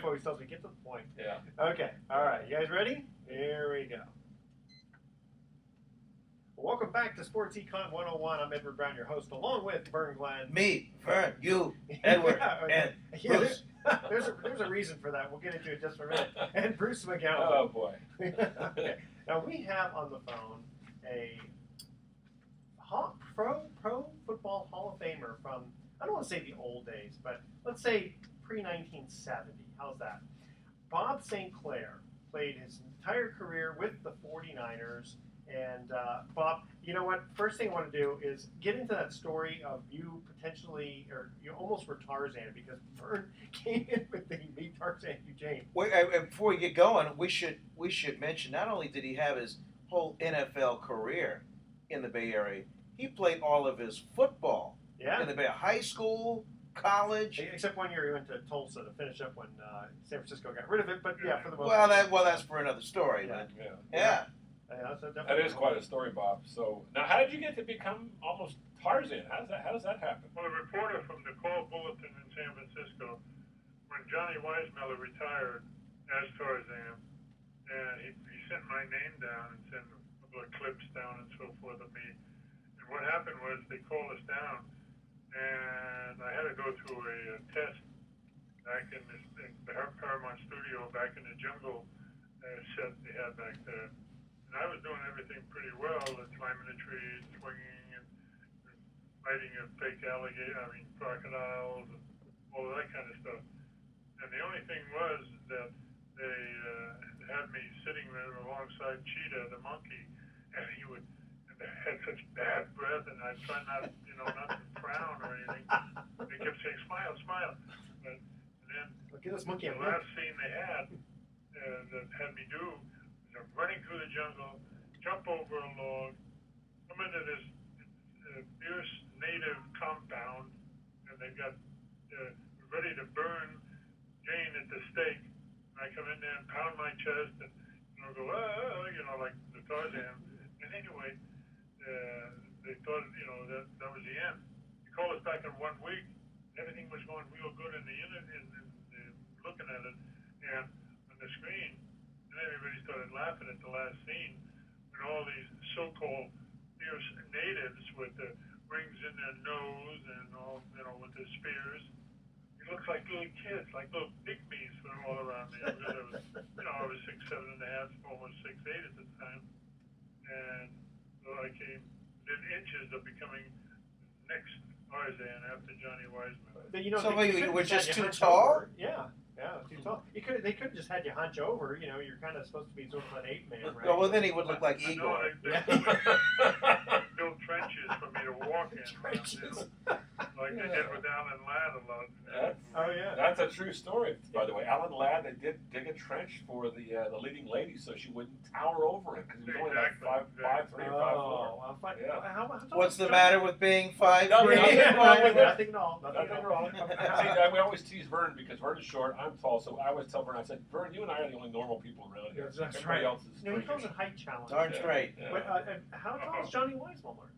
Always tells me, get to the point. Yeah. Okay. All right. You guys ready? Here we go. Well, welcome back to Sports Econ 101. I'm Edward Brown, your host, along with Vern Glenn. Me, Vern, you, Edward, and Bruce. There's a reason for that. We'll get into it just for a minute. And Bruce McGowan. Oh, boy. Okay. Now, we have on the phone a pro football Hall of Famer from, I don't want to say the old days, but let's say pre-1970. How's that? Bob St. Clair played his entire career with the 49ers. And Bob, you know what? First thing I want to do is get into that story of you potentially, or you almost were Tarzan, because Vern came in with the Meet Tarzan Eugene. Wait, before we get going, we should mention not only did he have his whole NFL career in the Bay Area, he played all of his football in the Bay Area, high school, college. Except one year he went to Tulsa to finish up when San Francisco got rid of it. But yeah, for the most part. That's for another story. Yeah. That is quite a story, Bob. So now, how did you get to become almost Tarzan? How does that happen? Well, a reporter from the Call Bulletin in San Francisco, when Johnny Weissmuller retired as Tarzan, and he sent my name down and sent a couple of clips down and so forth of me. And what happened was they called us down, and I had to go through a test back in the Paramount studio back in the jungle set they had back there. And I was doing everything pretty well, climbing the trees, swinging, and fighting a fake crocodiles, and all of that kind of stuff. And the only thing was that they had me sitting there alongside Cheetah, the monkey, and he had such bad breath, and I tried not to frown or anything. They kept saying, "Smile, smile." And then look at this monkey. The last scene they had that had me do was I'm running through the jungle, jump over a log, come into this fierce native compound, and they've got ready to burn Jane at the stake. And I come in there and pound my chest and go, like the Tarzan. And anyway, they thought, that was the end. They called us back in 1 week. Everything was going real good in the looking at it, and on the screen, and everybody started laughing at the last scene when all these so-called fierce natives with the rings in their nose and all, with their spears. It looks like little kids, like little pygmies all around me. Because I was 6'7.5", almost 6'8" at the time, and so I came within inches of becoming the next Tarzan after Johnny Weissmuller. But, so you were just too tall? Yeah, too tall. They could have just had you hunch over. You're kind of supposed to be sort of an ape man, right? Well, then he would look like Igor. They built trenches for me to walk in. Trenches. Like they did with Alan Ladd a lot. That's a true story, by the way. Alan Ladd, they did dig a trench for the leading lady so she wouldn't tower over it because he was only like 5'3" or 5'4". Yeah. What's the matter with being 5'3"? Nothing at all. Nothing wrong. See, we always tease Vern because Vern is short, I'm tall, so I always tell Vern, I said, Vern, you and I are the only normal people around here. That's Everybody right. else is He calls it height challenge. Darn straight. Yeah. But how tall is Johnny Weissmuller?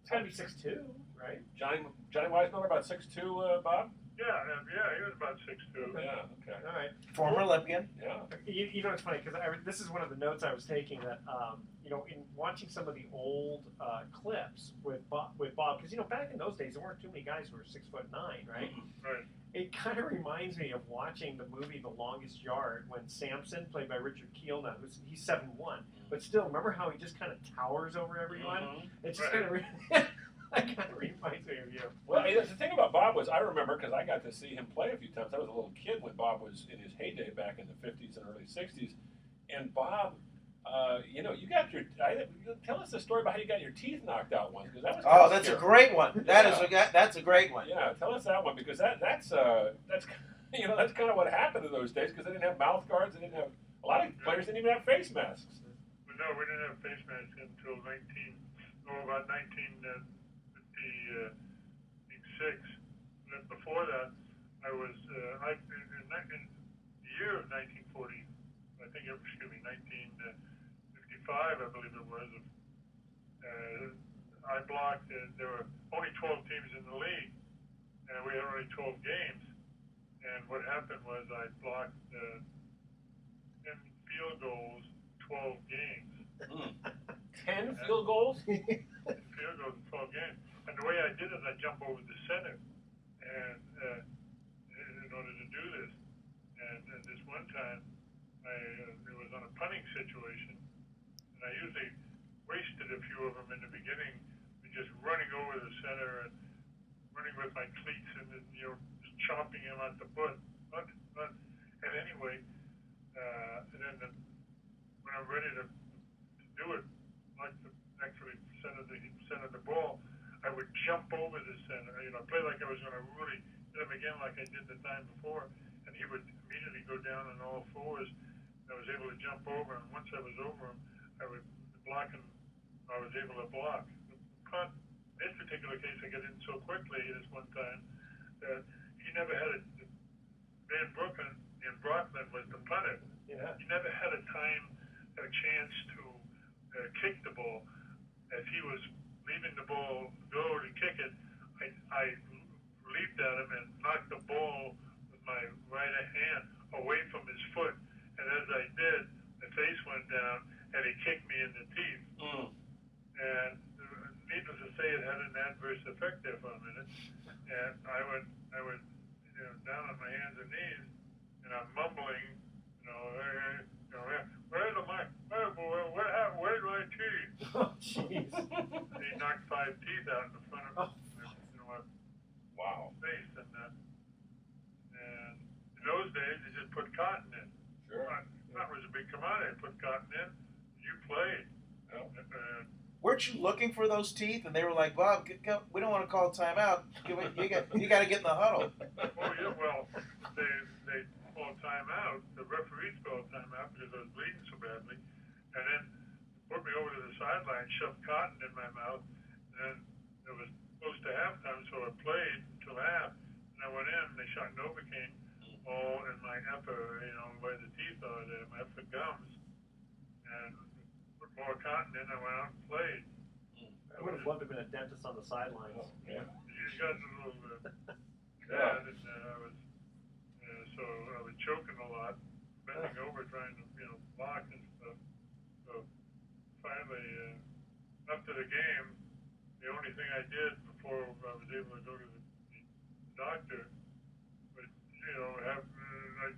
It's got to be 6'2", right? Johnny Weissmuller about 6'2", Bob? Yeah, he was about 6'2". Yeah, okay. All right. Former Olympian. Yeah. You know, it's funny because this is one of the notes I was taking that, in watching some of the old clips with Bob, because, back in those days, there weren't too many guys who were 6'9", right? Right. It kind of reminds me of watching the movie The Longest Yard when Samson, played by Richard Kiel now, he's 7'1", but still, remember how he just kind of towers over everyone? It's just kind of that kind of reminds me of you. Well, the thing about Bob was, I remember, because I got to see him play a few times. I was a little kid when Bob was in his heyday back in the 50s and early 60s. And Bob, you got tell us the story about how you got your teeth knocked out once, because that was that's scary. A great one. That's a great one. Yeah, tell us that one, because that's kind of what happened in those days, because they didn't have mouth guards. They didn't have, a lot of players didn't even have face masks. No, we didn't have face masks until about 1956. And before that, I was in the year of 1940. I think, 1955, I believe it was. I blocked. There were only 12 teams in the league, and we had only 12 games. And what happened was I blocked 10 field goals, 12 games. 10 field goals? 10 field goals in 12 games. And the way I did it, I jump over the center, and in order to do this. And this one time, it was on a punting situation, and I usually wasted a few of them in the beginning, just running over the center and running with my cleats and just chopping him at the butt. And anyway, and then when I'm ready to do it, like to actually center the ball, I would jump over the center, play like I was going to really hit him again like I did the time before, and he would immediately go down on all fours. I was able to jump over, and once I was over him, I was able to block. But in this particular case, I got in so quickly this one time that he never had Van Brockman was the punter. Yeah. He never had a chance to kick the ball. As he was leaving the ball go to kick it, I leaped at him and knocked the ball with my right hand away from his foot. And as I did, the face went down, and he kicked me in the teeth. And needless to say, it had an adverse effect there for a minute. And I would down on my hands and knees, and I'm mumbling, where's my teeth? Oh, jeez. He knocked 5 teeth out in the front of my Wow. face, and in those days they just put cotton in. Sure. Cotton was a big commodity. Put cotton in, you played. Yeah. Weren't you looking for those teeth? And they were like, Bob, we don't want to call timeout. You got to get in the huddle. Oh yeah, well, they called timeout. The referees called timeout because I was bleeding so badly, and then put me over to the sideline, shoved cotton in my mouth, and then it was close to halftime, so I played until half, and I went in, and they shot Novocaine all in my upper, where the teeth are there, my upper gums, and put more cotton in, I went out and played. I would have loved to have been a dentist on the sidelines. Oh, yeah. You got a little bad, and so I was choking a lot, bending over trying to, block and stuff. So finally, after the game, the only thing I did before I was able to go to the doctor was, I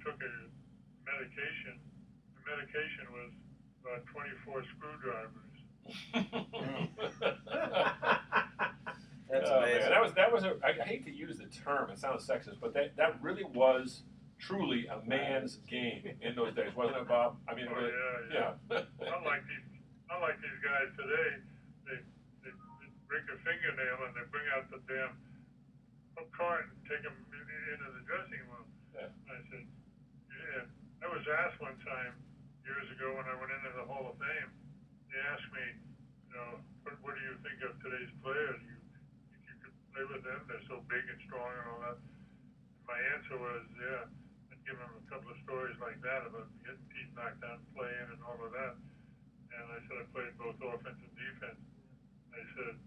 took a medication. The medication was about 24 screwdrivers. That's Oh, amazing. man. That was I hate to use the term, it sounds sexist, but that really was truly a man's game in those days, wasn't it, Bob? I mean, yeah. Unlike these guys today, they break a fingernail and they bring out the damn cart and take them into the dressing room. Yeah. I said, yeah. I was asked one time years ago when I went into the Hall of Fame. They asked me, what do you think of today's players? You think you could play with them? They're so big and strong and all that. And my answer was, yeah. I'd give them a couple of stories like that about getting teeth knocked out and playing and all of that. And I said I played both offense and defense. I said,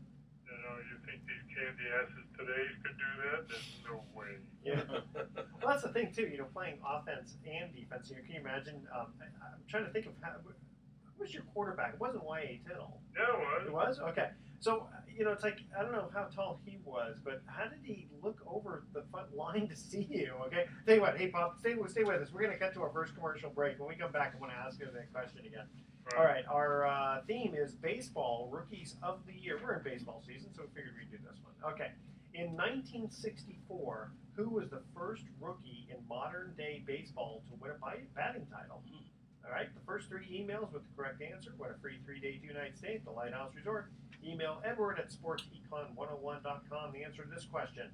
you think these candy asses today could do that? There's no way. Yeah. Well, that's the thing too. Playing offense and defense. Can you imagine? I'm trying to think of who was your quarterback? It wasn't Y.A. Tittle. Yeah, it was. It was? Okay. So it's like I don't know how tall he was, but how did he look over the front line to see you? Okay. Tell you what, hey Pop, stay with us. We're gonna cut to our first commercial break. When we come back, I want to ask you that question again. Right. All right, our theme is baseball rookies of the year. We're in baseball season, so we figured we'd do this one. Okay. In 1964, who was the first rookie in modern-day baseball to win a batting title? All right, the first 3 emails with the correct answer win a free 3-day 2-night stay at the Lighthouse Resort. Email Edward at sportsecon101.com the answer to this question.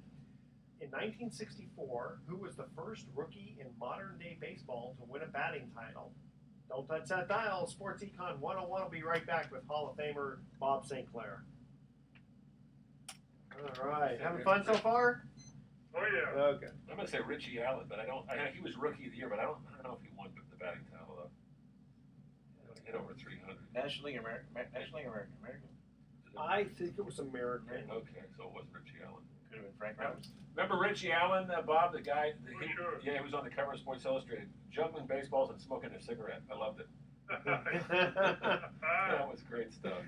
In 1964, who was the first rookie in modern-day baseball to win a batting title? Don't touch that dial. Sports Econ 101 will be right back with Hall of Famer Bob St. Clair. All right. Having fun so far? Oh, yeah. Okay. I'm going to say Richie Allen, but he was rookie of the year, but I don't know if he won the batting title, though. He hit over 300. National League American. I think it was American. Okay, so it wasn't Richie Allen. Could have been Frank Robinson. Remember Richie Allen, Bob, the guy? Sure. Yeah, he was on the cover of Sports Illustrated, juggling baseballs and smoking a cigarette. I loved it. That was great stuff.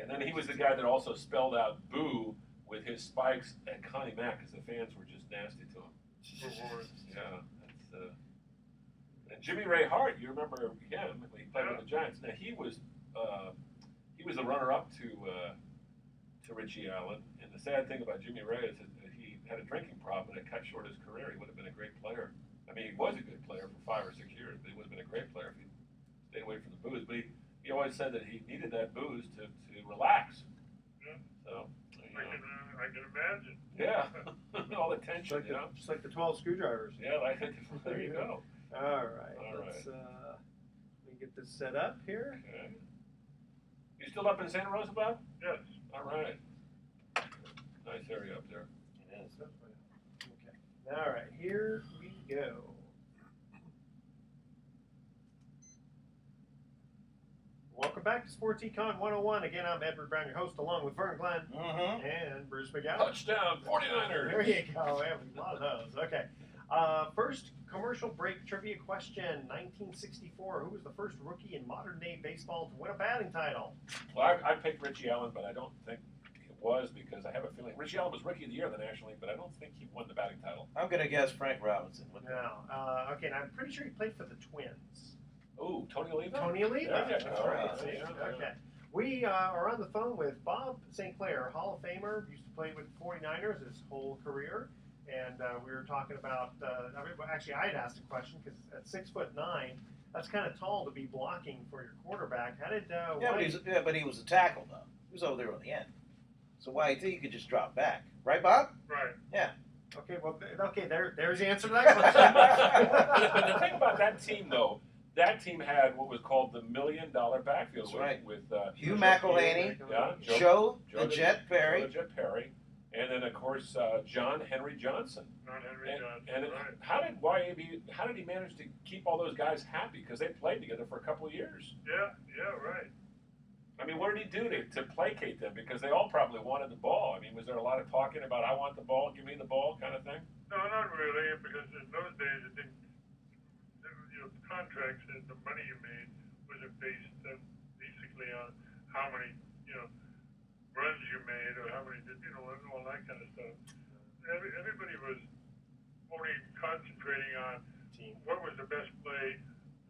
And then he was the guy that also spelled out "boo" with his spikes at Connie Mack because the fans were just nasty to him. Yeah, that's. And Jimmy Ray Hart, you remember him? He played with the Giants. Now he was the runner-up to Richie Allen. And the sad thing about Jimmy Ray is that he had a drinking problem and it cut short his career. He would have been a great player. I mean, he was a good player for 5 or 6 years, but he would have been a great player if he stayed away from the booze. But he always said that he needed that booze to relax. Yeah. So, I can imagine. Yeah, all the tension, Just like the 12 screwdrivers. Yeah, I think there you go. All right. Let's let me get this set up here. Okay. You still up in Santa Rosa, Bob? Yes. All right. Nice area up there. It is. Okay. All right. Here we go. Welcome back to Sports Econ 101. Again, I'm Edward Brown, your host, along with Vern Glenn and Bruce McGowan. Touchdown, 49ers. There you go. We have a lot of those. Okay. First commercial break trivia question. 1964. Who was the first rookie in modern-day baseball to win a batting title? Well, I picked Richie Allen, but I don't think it was because I have a feeling Richie Allen was Rookie of the Year in the National League, but I don't think he won the batting title. I'm going to guess Frank Robinson. No. Okay, and I'm pretty sure he played for the Twins. Ooh, Tony Oliva? Tony Oliva. Yeah, All right. yeah. Okay. We are on the phone with Bob St. Clair, Hall of Famer. Used to play with the 49ers his whole career. And we were talking about, actually, I had asked a question because at 6'9", that's kind of tall to be blocking for your quarterback. How did but he was a tackle, though. He was over there on the end. So YT could just drop back. Right, Bob? Right. Yeah. Okay, well, there's the answer to that question. But the thing about that team, though, that team had what was called the $1 million backfield. That's right. With Hugh McElhaney, Joe the Jet Perry. Joe the Jet Perry. And then, of course, John Henry Johnson. And right. how did he manage to keep all those guys happy? Because they played together for a couple of years. Yeah, right. I mean, what did he do to placate them? Because they all probably wanted the ball. I mean, was there a lot of talking about, I want the ball, give me the ball kind of thing? No, not really, because in those days, it didn't, contracts and the money you made wasn't based basically on how many, runs you made or how many, all that kind of stuff. Everybody was only concentrating on what was the best play,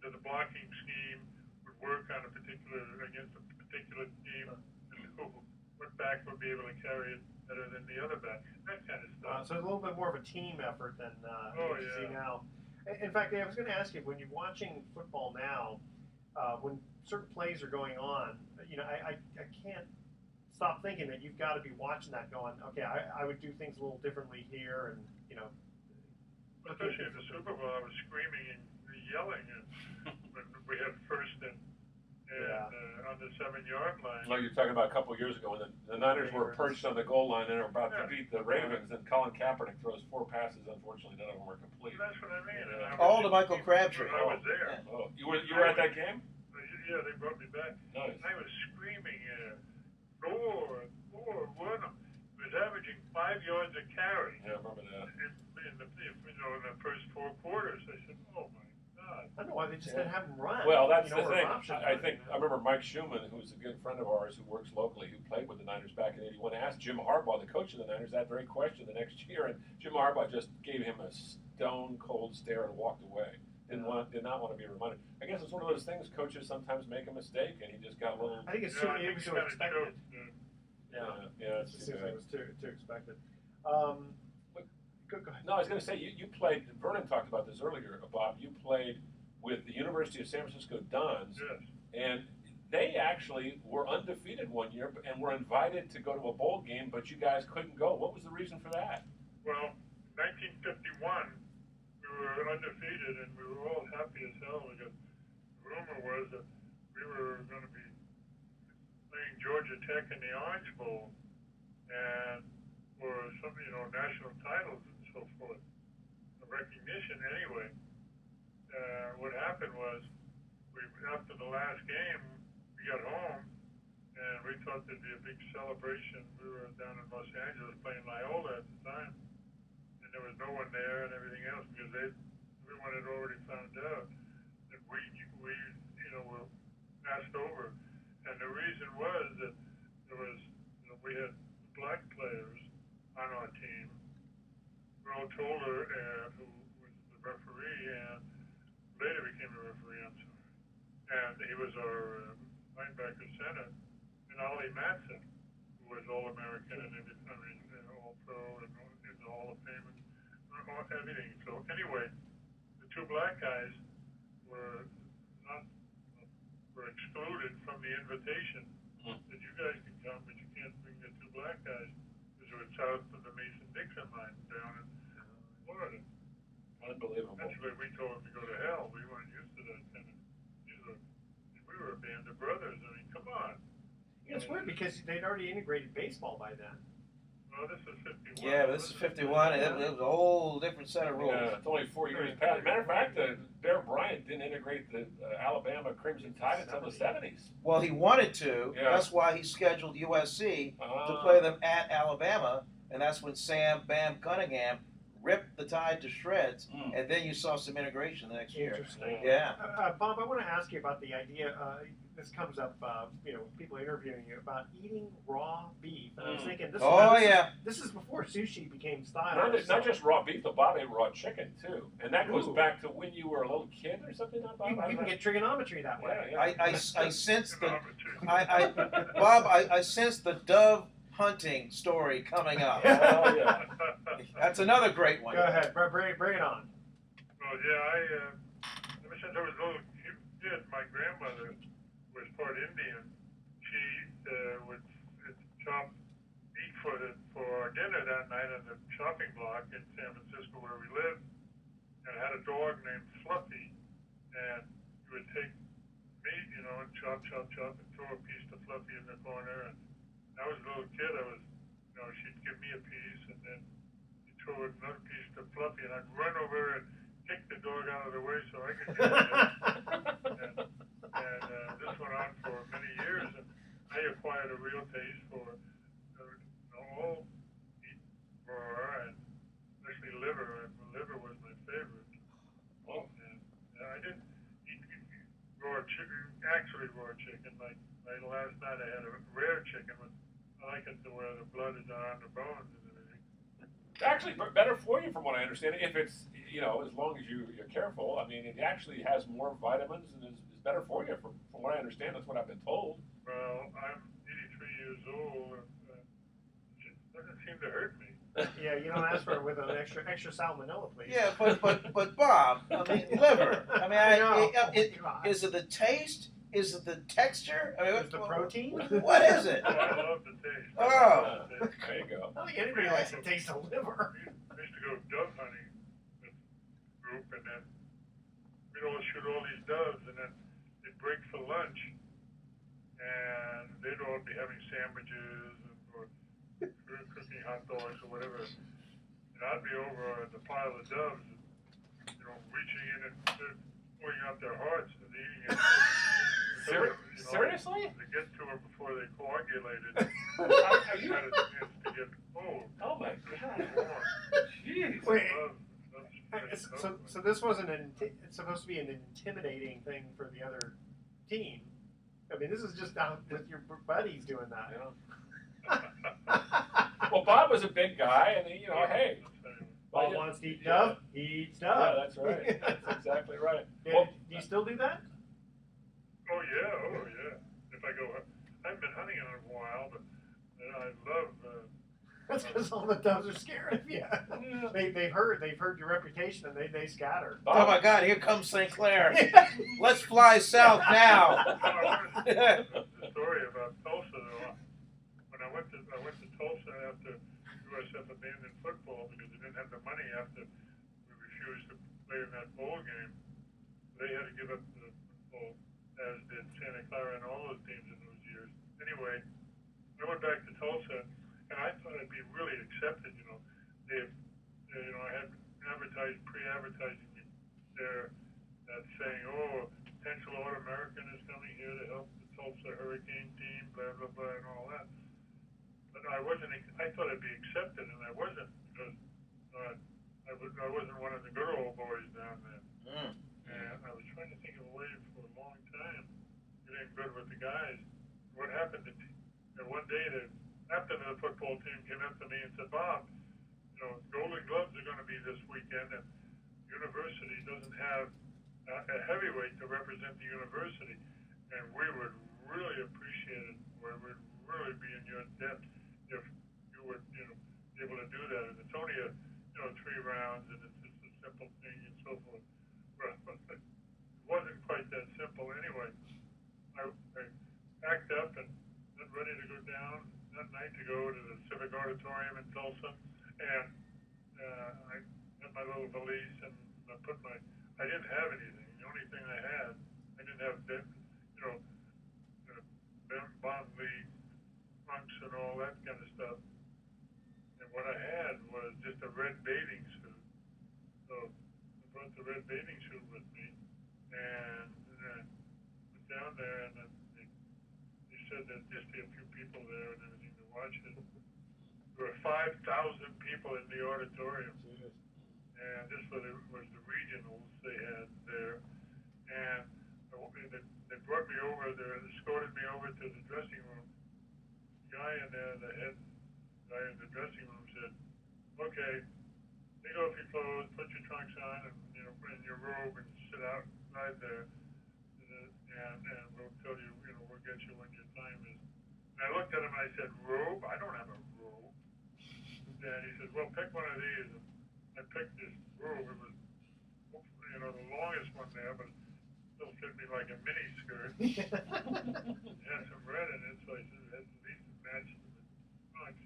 that the blocking scheme would work on against a particular team, and what back would be able to carry it better than the other back, that kind of stuff. So it's a little bit more of a team effort than what you see now. In fact, I was going to ask you, when you're watching football now, when certain plays are going on, I can't stop thinking that you've got to be watching that going, okay, I would do things a little differently here, and, Especially in the Super Bowl, I was screaming and yelling when we had first and on the 7-yard line. No, you're talking about a couple of years ago when the Niners were perched on the goal line and are about to beat the Ravens, and Colin Kaepernick throws 4 passes. Unfortunately, none of them were complete. That's what I mean. And All to Michael Crabtree. I was there. Oh, you were at that game? Yeah, they brought me back. Nice. I was screaming, score, one. He was averaging 5 yards a carry. Yeah, I remember that. In the first 4 quarters. I said, oh my God. I don't know why they just didn't have him run. Well, that's the or thing. an option. I think I remember Mike Schumann, who's a good friend of ours who works locally, who played with the Niners back in '81, asked Jim Harbaugh, the coach of the Niners, that very question the next year, and Jim Harbaugh just gave him a stone cold stare and walked away. Did not want to be reminded. I guess it's one of those things. Coaches sometimes make a mistake, and he just got a little. I think it was too expected. Yeah, it seems like it was too expected. Go ahead. No, I was going to say, you played, Vernon talked about this earlier, Bob, you played with the University of San Francisco Dons, Yes. and they actually were undefeated one year and were invited to go to a bowl game, but you guys couldn't go. What was the reason for that? Well, 1951, we were undefeated, and we were all happy as hell because the rumor was that we were going to be playing Georgia Tech in the Orange Bowl, and for some, national titles and so forth, the recognition anyway. What happened was, after the last game, we got home, and we thought there'd be a big celebration. We were down in Los Angeles playing Loyola at the time, there was no one there and everything else because everyone had already found out that we were passed over. And the reason was that there was, we had black players on our team. Earl Toller, who was the referee and later became a referee, I'm sorry. And he was our linebacker center. And Ollie Matson, who was All-American and All-Pro and in the Hall of Fame and everything. So anyway, the two black guys were excluded from the invitation. That you guys can come, but you can't bring the two black guys because it was south of the Mason-Dixon line down in Florida. Unbelievable. Actually, we told them to go to hell. We weren't used to that kind of. We were a band of brothers. I mean, come on. It's weird because they'd already integrated baseball by then. Well, this is 51. Yeah, but this is 51, and it was a whole different set of rules. Yeah, it's only 4 years past. Matter of fact, Bear Bryant didn't integrate the Alabama Crimson Tide until the 70s. Well, he wanted to. Yeah. That's why he scheduled USC to play them at Alabama, and that's when Sam Bam Cunningham ripped the Tide to shreds, and then you saw some integration the next year. Interesting. Yeah. Bob, I want to ask you about the idea. This comes up, people interviewing you about eating raw beef. And I was thinking, this is before sushi became style. Not just raw beef, but Bob ate raw chicken too, and that goes back to when you were a little kid or something. Bob? You can get trigonometry that way. Yeah. I sense I sense the dove hunting story coming up. Oh yeah. That's another great one. Go ahead, bring it on. Well, yeah, ever since I was a little kid, my grandmother was part Indian. She would chop meat for our dinner that night on the shopping block in San Francisco where we lived, and I had a dog named Fluffy, and he would take meat, and chop, and throw a piece to Fluffy in the corner. And I was a little kid. She'd give me a piece, and then she'd throw another piece to Fluffy, and I'd run over and kick the dog out of the way so I could get it. And this went on for many years, and I acquired a real taste for all meat raw, and especially liver. Liver was my favorite. And I didn't eat raw chicken, actually raw chicken. Like last night, I had a rare chicken. I like it to where the blood is on the bones and everything. Actually, better for you, from what I understand. If it's as long as you're careful. I mean, it actually has more vitamins and is better for you. From what I understand, that's what I've been told. Well, I'm 83 years old. It doesn't seem to hurt me. Yeah, you don't ask for it with an extra salmonella, please. Yeah, but Bob, I mean, liver. I mean, is it the taste? Is it the texture? I mean, is the protein? What is it? Oh, I love the taste. Oh. There you go. I don't think anybody likes the taste of liver. I used to go dove hunting with a group, and then we'd all shoot all these doves, and then they'd break for lunch, and they'd all be having sandwiches or cooking hot dogs or whatever. And I'd be over at the pile of doves, reaching in and pulling out their hearts and eating it. Seriously? To get to them before they coagulated. Are you? Had a chance to get cold. Oh my God! Jeez. Wait. So this wasn't it's supposed to be an intimidating thing for the other team. I mean, this is just out with your buddies doing that. Well, Bob was a big guy, and hey. Bob wants to eat dove. He eats dove. Yeah, that's right. That's exactly right. Do you still do that? Oh yeah. If I go, I haven't been hunting in a while, but I love. That's because all the doves are scared of you. They've heard your reputation, and they scatter. Oh my God! Here comes St. Clair. Let's fly south now. I wanted the story about Tulsa though. When I went to Tulsa after USF abandoned football because they didn't have the money after we refused to play in that bowl game. They had to give up the football, as did Santa Clara and all those teams in those years. Anyway, I went back to Tulsa, and I thought I'd be really accepted. I had pre-advertising there that's saying, potential All-American is coming here to help the Tulsa Hurricane team, blah, blah, blah, and all that. But I thought I'd be accepted, and I wasn't, because I wasn't one of the good old boys down there. Mm. And I was trying to think of a way for a long time getting good with the guys. What happened one day, the captain of the football team came up to me and said, Bob, Golden Gloves are going to be this weekend, and the university doesn't have a heavyweight to represent the university, and we would really appreciate it. We would really be in your debt if you would, be able to do that. And it's only 3 rounds, and it's just a simple thing and so forth. Well, it wasn't quite that simple anyway. I packed up and got ready to go down that night to go to the Civic Auditorium in Tulsa, and I had my little valise and I didn't have anything. The only thing I didn't have, bond lead trunks and all that kind of stuff. And what I had was just a red bathing suit. So I brought the red bathing suit with me, and went down there, and then they said there'd just be a few people there and everything to watch it. There were 5,000 people in the auditorium. And this was the regionals they had there. And they brought me over there, escorted me over to the dressing room. The guy in there, the head guy in the dressing room said, okay, take off your clothes, put your trunks on, and in your robe, and sit outside there. And we'll tell you, we'll get you when your time is. And I looked at him and I said, robe? I don't have a robe. And he said, well, pick one of these. And I picked this robe. It was, the longest one there, but it still fit me like a mini skirt. It had some red in it, so I said it had at least match the trunks.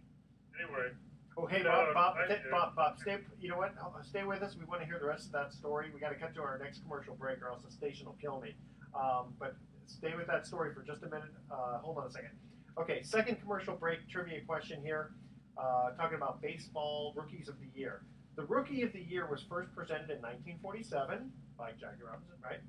Anyway. Oh, hey, Bob, stay. You know what? Stay with us. We want to hear the rest of that story. We got to cut to our next commercial break, or else the station will kill me. But stay with that story for just a minute. Hold on a second. Okay, second commercial break. Trivia question here. Talking about baseball rookies of the year. The Rookie of the Year was first presented in 1947 by Jackie Robinson, right?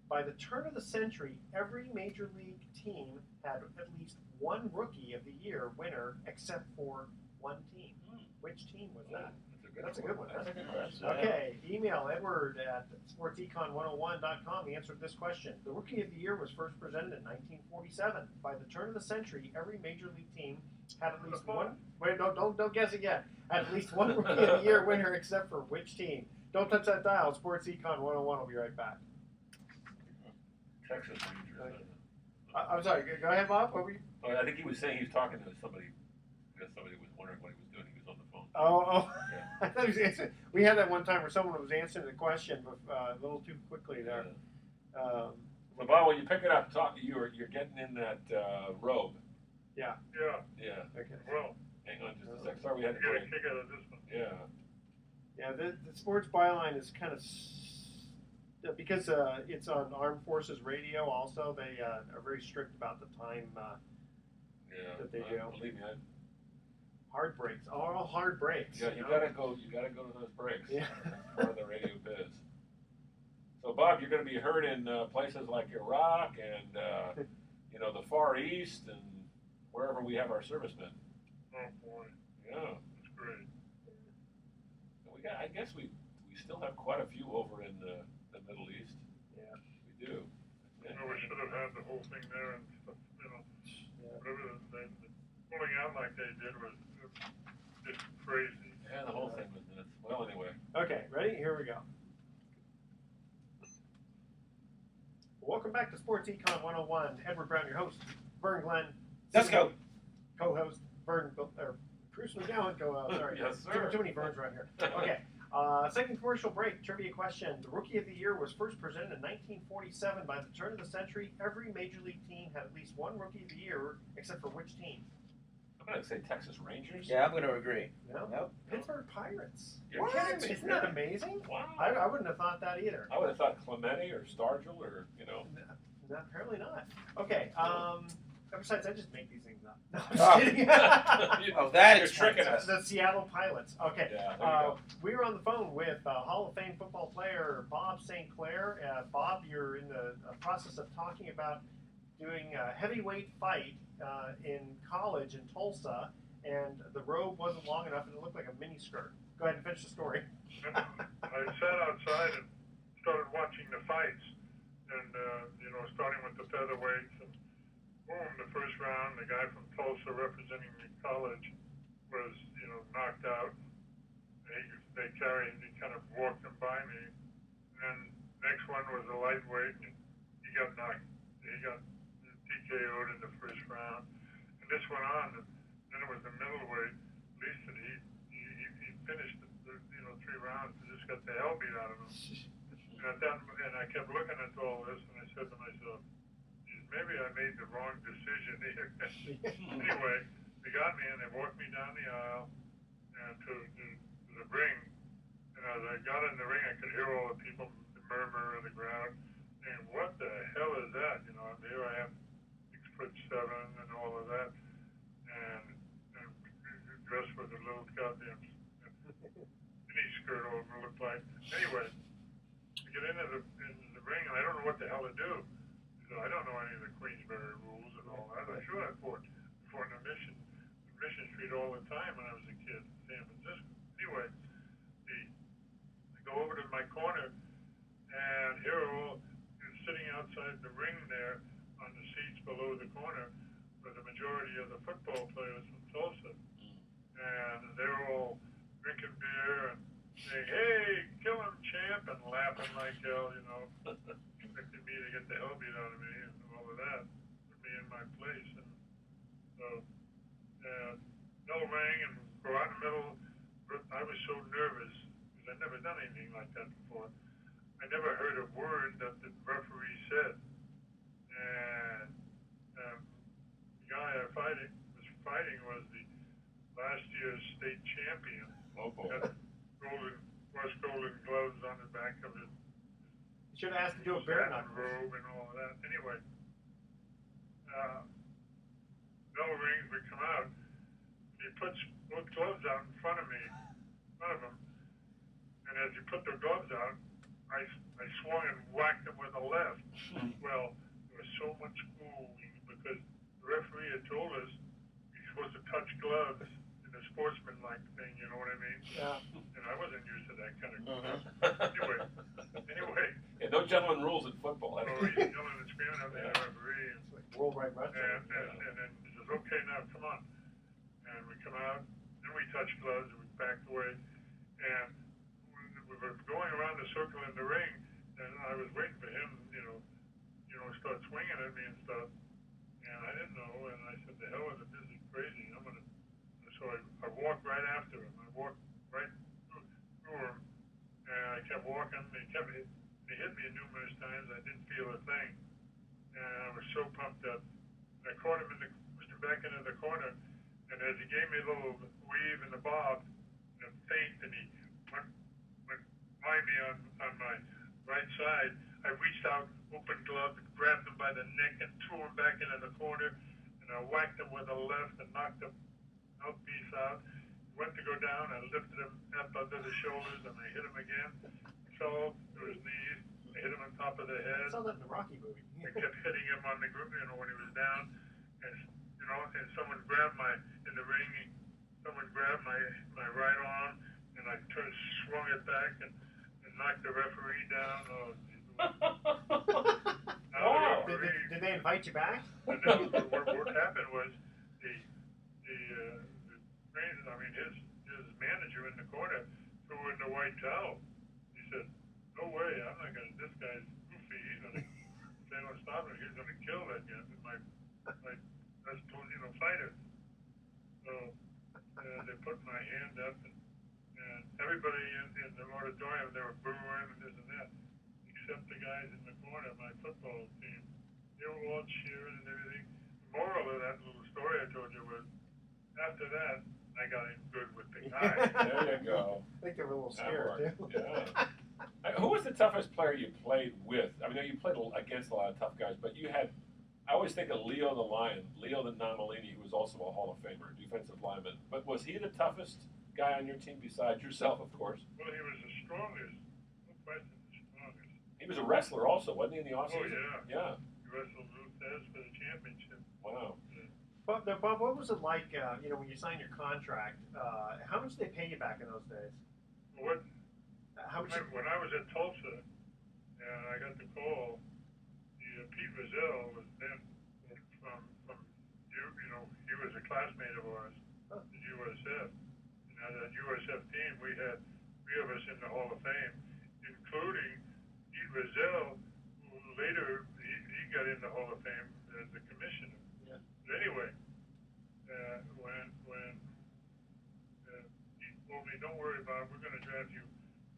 By the turn of the century, every major league team had at least one Rookie of the Year winner, except for one team. Which team was that? That's a good one. That's a good question. Okay, email Edward at sportsecon101.com. The answer to this question. The Rookie of the Year was first presented in 1947. By the turn of the century, every major league team had at least one. Wait, don't guess it yet. Had at least one Rookie of the Year winner, except for which team? Don't touch that dial. Sports Econ 101 will be right back. Texas Rangers. Okay. I'm sorry. Go ahead, Bob. What were you? Oh, I think he was saying he was talking to somebody. Because somebody was wondering what he was doing. He was on the phone. Oh. Yeah. I thought he was answering. We had that one time where someone was answering the question a little too quickly there. So, Bob, when you pick it up, you're getting in that robe. Yeah. Yeah. Okay. Well, hang on just a sec. Sorry, we had to get a break. kick out of this one. Yeah. Yeah, the sports byline is kind of because it's on Armed Forces Radio. Also, they are very strict about the time that they do. Believe me, Hard breaks, all hard breaks. yeah, you gotta go. You gotta go to those breaks. Yeah. That's part of the radio biz. So, Bob, you're going to be heard in places like Iraq and the Far East and wherever we have our servicemen. Oh boy, Yeah. that's great. I guess we still have quite a few over in the Middle East. Yeah. We do. Yeah. We should have had the whole thing there and stuff, whatever they pulling out like they did was just crazy. Yeah, the whole thing was nuts. Well, anyway. Okay, ready? Here we go. Welcome back to Sports Econ 101. Edward Brown, your host. Vern Glenn. Let's go. Co-host. Vern, or Bruce McGowan, sorry. Yes, sir. Too many Verns around here. Okay. Second commercial break. Trivia question. The Rookie of the Year was first presented in 1947. By the turn of the century, every major league team had at least one Rookie of the Year, except for which team? I'm going to say Texas Rangers. Yeah, I'm going to agree. No? Nope. Pittsburgh Pirates. You're What? kidding me. Isn't that amazing? Wow. I wouldn't have thought that either. I would have thought Clemente or Stargell or, No, apparently not. Okay. Besides, I just make these things up. No, I'm Oh. just kidding. Oh, that You're is tricking us. The Seattle Pilots. Okay. Yeah, there you go. We were on the phone with Hall of Fame football player Bob St. Clair. Bob, you're in the process of talking about doing a heavyweight fight in college in Tulsa, and the robe wasn't long enough and it looked like a mini skirt. Go ahead and finish the story. And I sat outside and started watching the fights, and starting with the featherweights, and boom, the first round, the guy from Tulsa representing the college was knocked out. They kind of walked him by me, and next one was a lightweight, and he got TKO'd in the first round, and this went on, and then it was the middleweight. At least he finished the 3 rounds and just got the hell beat out of him. And I kept looking at all this, and I said to myself, "Geez, maybe I made the wrong decision here." Anyway, they got me and they walked me down the aisle and to the ring. And as I got in the ring, I could hear all the people, the murmur of the crowd, saying, "What the hell is that?" And here I am, 6'7" and all of that, and dressed with a little goddamn mini skirt over it looked like. Anyway, I get into the ring and I don't know what the hell to do. I don't know any of the Queensberry rules and all that. I'm sure I fought in the Mission Street all the time when I was a kid in San Francisco. Anyway, I go over to my corner, and here are all sitting outside the ring there on the seats below the corner were the majority of the football players from Tulsa. And they were all drinking beer and saying, "Hey, kill him, champ," and laughing like hell, expecting me to get the hell beat out of me and all of that, put me in my place. And so, bell rang and go out in the middle. I was so nervous because I'd never done anything like that before. I never heard a word that the referee said. And the guy I was fighting was the last year's state champion. Oh, boy. Had golden gloves on the back of his Should have asked to do a bare knuckle robe and all of that. Anyway, bell rings, we come out, and he puts both gloves out in front of him, and as he put the gloves out, I swung and whacked him with a left. Well, there was so much booing because the referee had told us you're supposed to touch gloves in a sportsman-like thing, you know what I mean? Yeah. And I wasn't used to that kind of Anyway. Yeah, no gentleman rules in football. So he's yelling and screaming at the referee. And, It's like worldwide wrestling. and then he says, "Okay, now come on." And we come out, then we touch gloves, and we backed away. And we were going around the circle in the ring, and I was waiting for him, start swinging at me and stuff. And I didn't know, and I said, "The hell with it, this is crazy. I'm gonna." So I walked right after him. I walked right through him, and I kept walking. He hit me numerous times. I didn't feel a thing, and I was so pumped up. And I caught him pushed him back into the corner, and as he gave me a little weave in the bob, and a feint, and he went by me on my right side, I reached out, open glove, grabbed him by the neck, and threw him back into the corner, and I whacked him with a left and knocked him mouthpiece out. He went to go down, I lifted him up under the shoulders, and I hit him again. He fell to his knees. I hit him on top of the head. I saw that in the Rocky movie. I kept hitting him on the ground, when he was down, and and someone grabbed in the ring. Someone grabbed my right arm, and I swung it back and knocked the referee down. Oh, Wow. Did they invite you back? And then what happened was his manager in the corner threw in the white towel. He said, "No way, I'm not gonna. This guy's goofy. He's gonna. If they don't stop him, he's gonna kill that guy. My best fighter." So they put my hand up, and everybody in the auditorium, they were booing and this and that, except the guys in the corner, my football team. They were all cheering and everything. The moral of that little story I told you was, after that, I got in good with the guys. There you go. I think they were a little That scared, worked. too. Yeah. Who was the toughest player you played with? I mean, you played against a lot of tough guys, but you had, I always think of Leo the Lion, Leo the Nomalini, who was also a Hall of Famer, defensive lineman. But was he the toughest guy on your team besides yourself, of course? Well, he was the strongest. No question, the strongest. He was a wrestler also, wasn't he, in the offseason? Oh, Yeah. He wrestled Luthez for the championship. Wow. Bob, what was it like, when you signed your contract? How much did they pay you back in those days? What, How much? when I was at Tulsa, and I got the call, Pete Rozelle was then from he was a classmate of ours at USF. And at that USF team, we had 3 of us in the Hall of Fame, including Pete Rozelle, who later he got in the Hall of Fame as a commissioner. Yeah. But anyway, when Pete told me, "Don't worry, Bob, we're going to draft you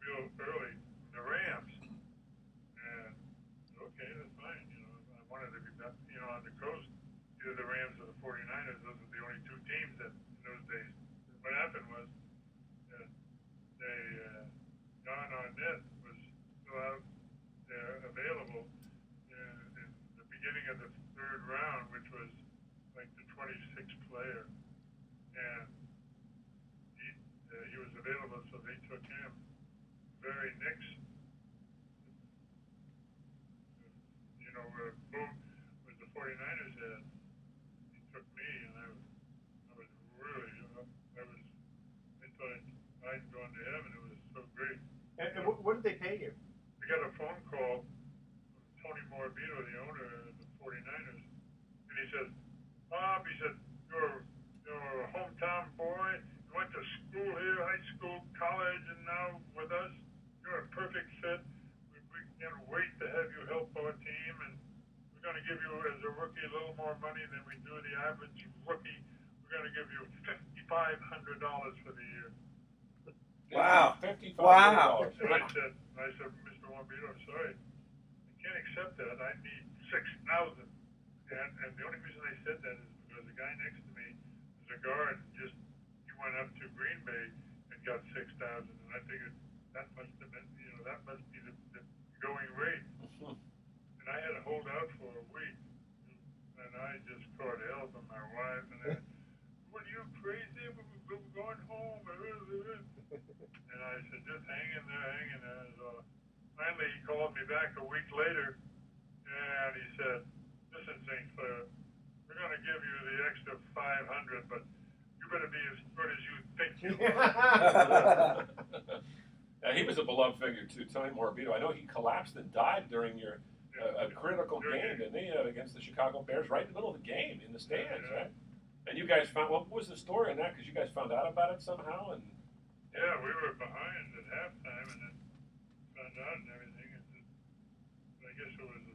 real early from the Rams," and okay, that's fine. I wanted to be back, on the coast, either the Rams or the 49ers. Those were the only 2 teams that in those days. What happened was John Arnett was still out there available in the beginning of the 3rd round, which was like the 26th player, and he was available, so they took him. Very next, boom, was the 49ers had. He took me, and I was really, I thought I'd gone to heaven. It was so great. And what did they pay you? We got a phone call from Tony Morabito, the owner of the 49ers, and he said, "Bob," he said, you're a hometown boy. You went to school here, high school, college, and now with us. You're a perfect fit. We can't wait to have you help our team, and we're going to give you, as a rookie, a little more money than we do the average rookie. We're going to give you $5,500 for the year." Wow. $5,500. Wow. And I said, "Mr. Morabito, I'm sorry. I can't accept that. I need $6,000. And the only reason I said that is because the guy next to me is a guard. He went up to Green Bay and got $6,000. And I figured that must have been, that must be the going rate. And I had to hold out for a week. And I just caught hell from my wife. And I, "What, are you crazy? We're going home." And I said, "Just hang in there. So finally, he called me back a week later, and he said, "Listen, St. Clair, we're going to give you the extra $500, but you better be as good as you think you are." Yeah, he was a beloved figure too, Tony Morabito. I know he collapsed and died during your a critical game, didn't he, against the Chicago Bears, right in the middle of the game in the stands, right? And you guys found, what was the story on that? Because you guys found out about it somehow, and Yeah, we were behind at halftime, and then found out and everything. I guess it was a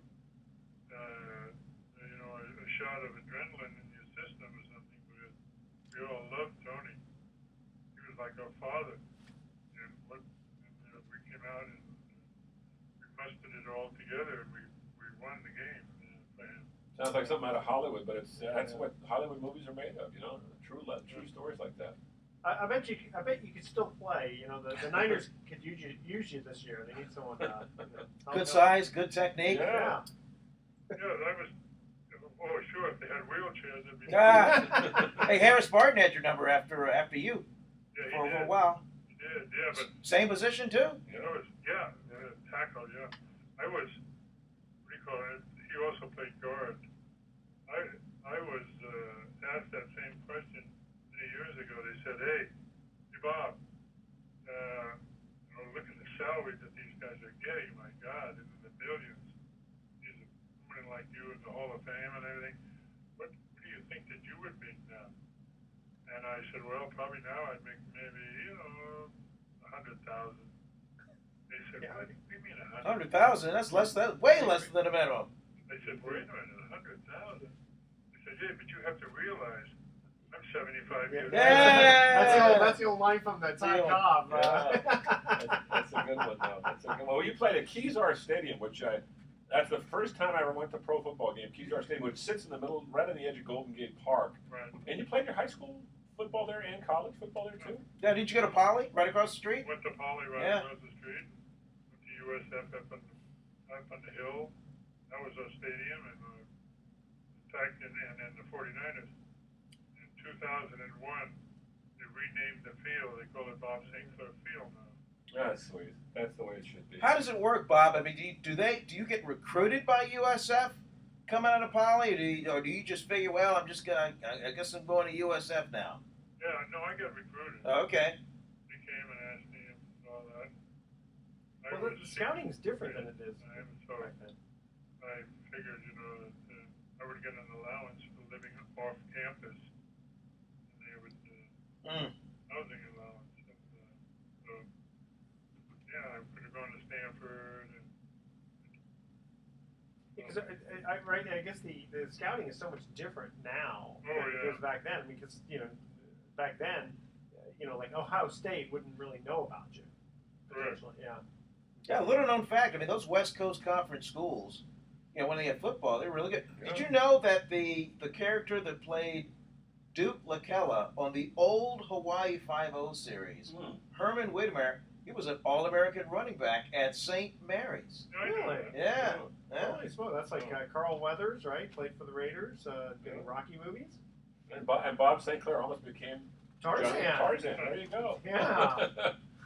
shot of adrenaline in your system or something. But we all loved Tony. He was like our father. And we came out and we mustered it all together, and we won the game for him. sounds like something out of Hollywood, but that's what Hollywood movies are made of, true stories like that. I bet you could still play. The Niners could use you this year. They need someone. Good size, good technique. Yeah. Yeah, that was. Oh, sure. If they had wheelchairs, it'd be. Hey, Harris Barton had your number after you Yeah, for he did. a while. He did. Yeah, but. Same position too. Tackle. Yeah, I was. What do you call it? He also played guard. I was asked that same question many years ago. They said, "Hey, Bob, look at the salary that these guys are getting. My God, into the billions. These are women like you in the Hall of Fame and everything. What do you think that you would make now?" And I said, "Well, probably now I'd make maybe 100,000." They said, "What do you mean 100,000?" 100,000. That's way less than a minimum. I said, "Wait a minute, 100,000?" They said, "Yeah, but you have to realize I'm 75 years old." That's the old line from the Ty Cobb. That's a good one, though. That's a good one. Well, you played at Kezar Stadium, which that's the first time I ever went to a pro football game. Kezar Stadium, which sits in the middle, right on the edge of Golden Gate Park. Right. And you played your high school football there and college football there too? Yeah, did you go to Poly right across the street? Went to Poly right across the street. Went to USF up on the hill. That was our stadium, and in fact, and the 49ers in 2001 they renamed the field. They call it Bob St. Clair Field now. That's sweet. That's the way it should be. How does it work, Bob? I mean, do you get recruited by USF coming out of Poly, or do you just figure, well, I guess I'm going to USF now? Yeah, no, I got recruited. Okay. They came and asked me and all Well, the scouting is different than it is So back then. I figured, that I would get an allowance for living off campus, and they would housing allowance. And, so yeah, I could have gone to Stanford. And, Because I guess the scouting is so much different now Oh, than it was back then. Because back then, like Ohio State wouldn't really know about you. Potentially, yeah. Yeah, little known fact. I mean, those West Coast Conference schools, when they had football, they're really good. Yeah. Did you know that the character that played Duke Lakella on the old Hawaii 5-0 series, Herman Whitmer, he was an All-American running back at St. Mary's. Really? Yeah. Holy smoke! That's like Carl Weathers, right? Played for the Raiders, in Rocky movies. And Bob St. Clair almost became Tarzan. Tarzan. There you go. Yeah.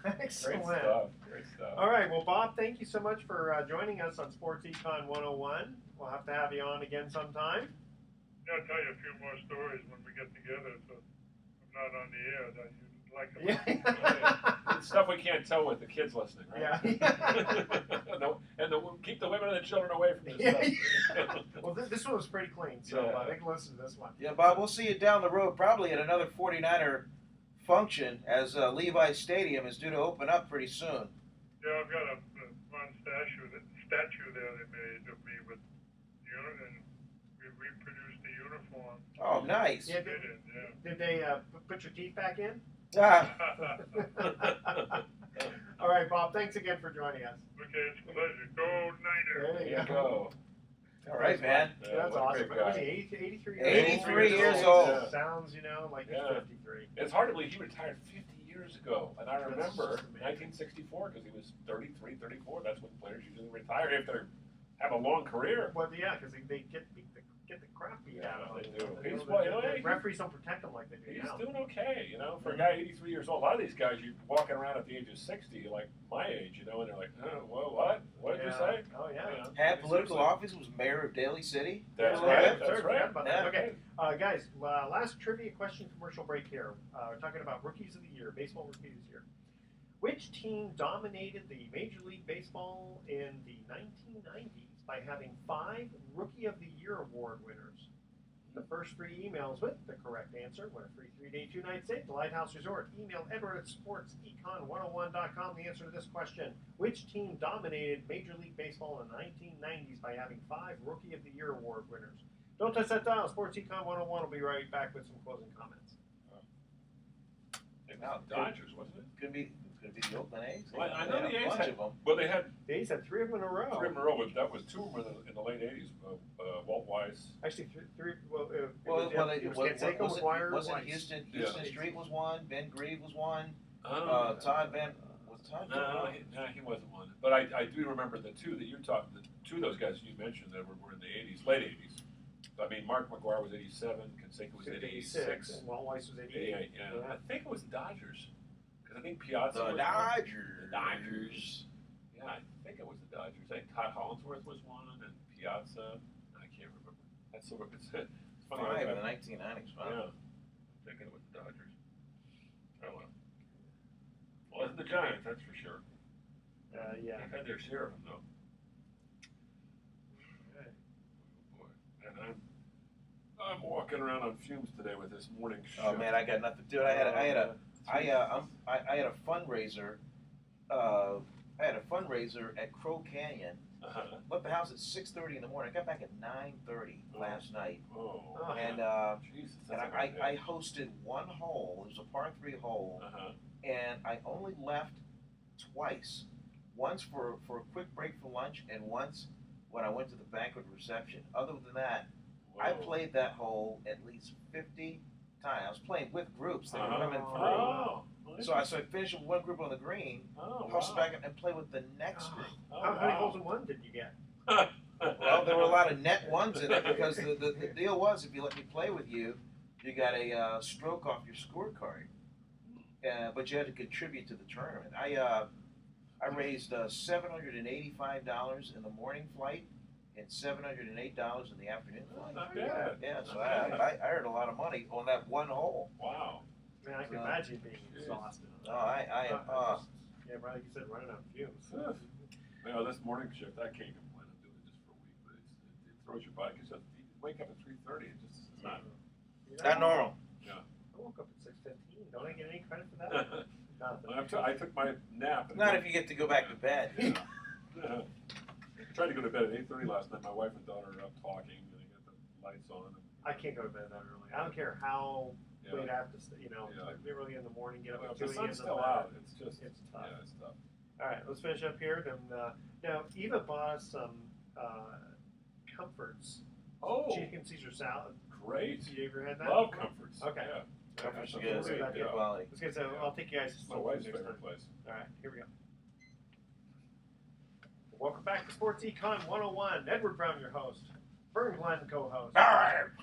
Great Excellent. stuff. Great stuff. All right. Well, Bob, thank you so much for joining us on Sports Econ 101. We'll have to have you on again sometime. yeah, I'll tell you a few more stories when we get together. So I'm not on the air. That you'd like to. Yeah. It's stuff we can't tell with the kids listening, right? Yeah. and keep the women and the children away from this stuff. Well, this one was pretty clean, so they can listen to this one. Yeah, Bob, we'll see you down the road probably at another 49er function as Levi's Stadium is due to open up pretty soon. Yeah, I've got a one statue there they made of me with and we reproduced the uniform. Oh, nice. Yeah, Yeah. did they put your teeth back in? Ah, All right, Bob, thanks again for joining us. Okay, it's a pleasure. Go Niners. There There you go. all right, man. Yeah, that's what a awesome. great Was guy. he 83 83 years old. Yeah. Sounds, like he's Yeah. 53. It's hard to believe he retired 50 years ago. And I That's remember just amazing. 1964 because he was 33, 34. That's when players usually retire if they have a long career. Well, yeah, because they get the crap beat out of They them. do. The referees don't protect them like they do He's now. doing okay, for a guy 83 years old. A lot of these guys, you're walking around at the age of 60, like my age, and they're like, well, what? What did you say? Oh, yeah. Had political office, was mayor of Daly City. That's Yeah, right. sorry, That's right. forgot about that. Yeah. Okay, guys, last trivia question commercial break here. We're talking about rookies of the year, baseball rookies of the year. Which team dominated the Major League Baseball in the 1990s by having 5 Rookie of the Year award winners? The first 3 emails with the correct answer win a free 3-day, 2-night stay at the Lighthouse Resort. Email Edward at sportsecon101.com the answer to this question. Which team dominated Major League Baseball in the 1990s by having 5 Rookie of the Year award winners? Don't touch that dial. Sports Econ 101 will be right back with some closing comments. It was the Dodgers, wasn't it? Could be the Oakland A's. Well, I know the They had a A's bunch had- of them. Well, they had The A's had 3 of them in a row. 3 in a row, but that was 2 of them in the late 80s. Walt Weiss. Actually, three. Well, it Well, was Canseco, McGuire, wasn't Weiss. Houston Yeah. Street was one, Ben Grieve was one, Oh. Todd Van was Todd. No, he wasn't one. But I do remember the 2 that you're talking. The 2 of those guys you mentioned that were in the 80s, late 80s. I mean, Mark McGuire was 87, Canseco was 86. and Walt Weiss was 88. 88, yeah. I think it was the Dodgers. Because I think Piazza The was Dodgers. The Dodgers. Yeah, I think it was the Dodgers. I think Todd Hollingsworth was one, and Piazza. I can't remember. That's so it's funny. 5 in the 1990s. Wow. Yeah, I'm thinking it was the Dodgers. Oh well. Wasn't the Giants, that's for sure. Yeah. They've had their share of them though. Oh boy, and I'm walking around on fumes today with this morning shift. Oh man, I got nothing. Dude, I had a fundraiser. I had a fundraiser at Crow Canyon. Left the house at 6:30 in the morning. I got back at 9:30 last night. Oh. And Jesus, and that's a great I day. hosted one hole. It was a par 3 hole, and I only left twice. Once for a quick break for lunch, and once when I went to the banquet reception. Other than that, I Whoa. played that hole at least 50 times. I was playing with groups that were coming through. Oh. So I finished with one group on the green, hustled back and played with the next group. How many holes in one did you get? Well, there were a lot of net ones in it because the deal was if you let me play with you, you got a stroke off your scorecard. But you had to contribute to the tournament. I raised $785 in the morning flight and $708 in the afternoon flight. Not bad. Yeah, so I earned a lot of money on that one hole. Wow. Man, I can imagine being exhausted. No, I am. Yeah, right, like you said, running on fumes. This morning shift, I can't complain. I'm doing it just for a week, but it throws your body. Because you wake up at 3:30. It's not. Not normal. Yeah. I woke up at 6:15. Don't I get any credit for that? Nothing. I took my nap. Not if you get to go back to bed. Yeah. Tried to go to bed at 8:30 last night. My wife and daughter are up talking, and I got the lights on. I can't go to bed that early. I don't care how late I have to stay. Early in the morning, get up at 2 the a.m. sun's still out. It's tough. Yeah, it's tough. All right, let's finish up here. Now, Eva bought us some Comforts. Oh, Chicken Caesar salad. great. You ever had that? Love Comforts. Okay. Yeah. Comfort's Yeah, good. Let's do that, Good yeah. quality. Let's get so I'll take you guys to My some wife's food next favorite time. place. All right, here we go. Welcome back to Sports Econ 101. Edward Brown, your host. Vern Glenn, co-host.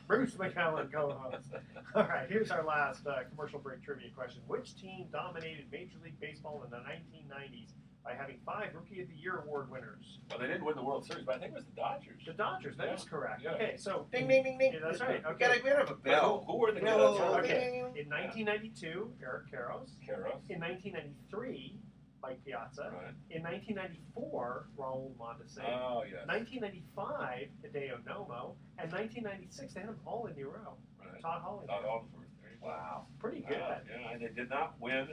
Bruce McAllen, co-host. All right, here's our last commercial break trivia question. Which team dominated Major League Baseball in the 1990s by having 5 Rookie of the Year award winners? Well, they didn't win the World Series, but I think it was the Dodgers. The Dodgers, that is correct. Yeah. Okay, so Ding, ding, ding, ding. Yeah, that's right. We Okay. gotta have a But bell. who were the No, Dodgers? Okay. In 1992, Eric Karros. Karros. In 1993, Mike Piazza. Right. In 1994, Raul Mondesi. Oh, yes. 1995, Hideo Nomo. And 1996, they had them all in a row. Right. Todd Hollingsworth. Todd Hollingsworth. There you go. Wow. Pretty good. Yeah, and they did not win.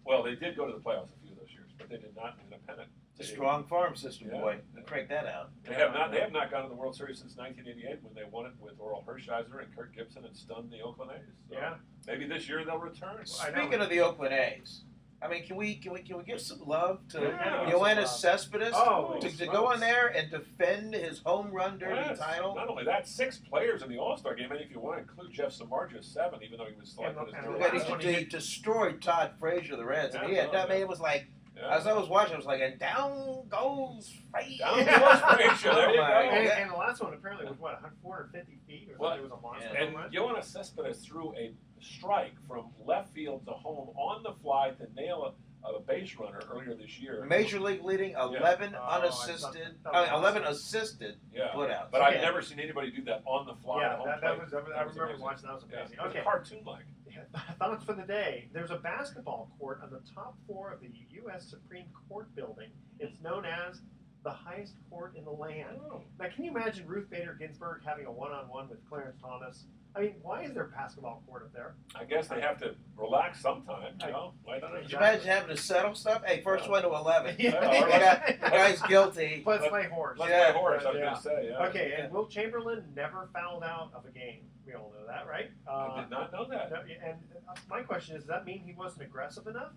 Well, they did go to the playoffs a few of those years, but they did not win a pennant. It's a strong farm system, Yeah. boy. Crank that out. They have not. They have not gone to the World Series since 1988 when they won it with Oral Hershiser and Kirk Gibson and stunned the Oakland A's. So Yeah. maybe this year they'll return. I know. Speaking of the Oakland A's, I mean, can we give some love to Yeah. Yoenis Cespedes Oh, to go in there and defend his home run derby Yes. title? Not only that, 6 players in the All-Star game, and if you want to include Jeff Samardzija, 7, even though he was selected as And the the But last one he destroyed Todd Frazier, the Reds. And he had, I mean, it was like, as I was watching, I was like, and down goes Frazier. Down goes Frazier. There you go. And the last one apparently was what, 450 feet or Well, something? It was a monster. And home run. Yoenis Cespedes threw a strike from left field to home on the fly to nail a base runner earlier this year. Major League leading 11 Oh, I unassisted, thought that was 11 assisted Yeah. putouts. But Okay. I've never seen anybody do that on the fly. Yeah, at home that plate. was, I remember amazing. watching that. Was Yeah, amazing. it was Okay. cartoon-like. Thoughts for the day. There's a basketball court on the top floor of the U.S. Supreme Court building. It's known as the highest court in the land. Oh. Now, can you imagine Ruth Bader Ginsburg having a one-on-one with Clarence Thomas? I mean, why is there a basketball court up there? I guess they have to relax sometime, you know? Why not? Could you imagine having to settle stuff? Hey, first one to 11. Yeah. The guy's guilty. Let's play horse. Let's Yeah. play horse, I was Yeah. going to say. Yeah. Okay, and Will Chamberlain never fouled out of a game. We all know that, right? I did not know that. And my question is, does that mean he wasn't aggressive enough?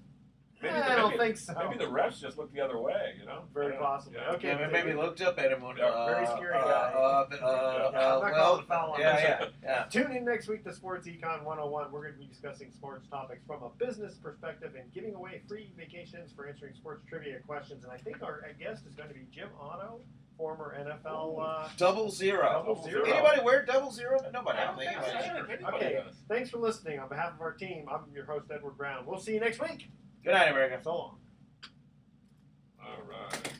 Maybe I don't think so. Maybe the refs just looked the other way, you know? Very I don't know. possibly. Yeah. Okay. Yeah, maybe looked up at him. And, Yeah, very scary guy. well, I'm not calling a foul on this. yeah. Tune in next week to Sports Econ 101. We're going to be discussing sports topics from a business perspective and giving away free vacations for answering sports trivia questions. And I think our guest is going to be Jim Otto, former NFL. 00. 00. Anybody wear 00? Nobody. I don't think anybody. anybody Okay. does. Thanks for listening. On behalf of our team, I'm your host, Edward Brown. We'll see you next week. Good night, America. So long. All right.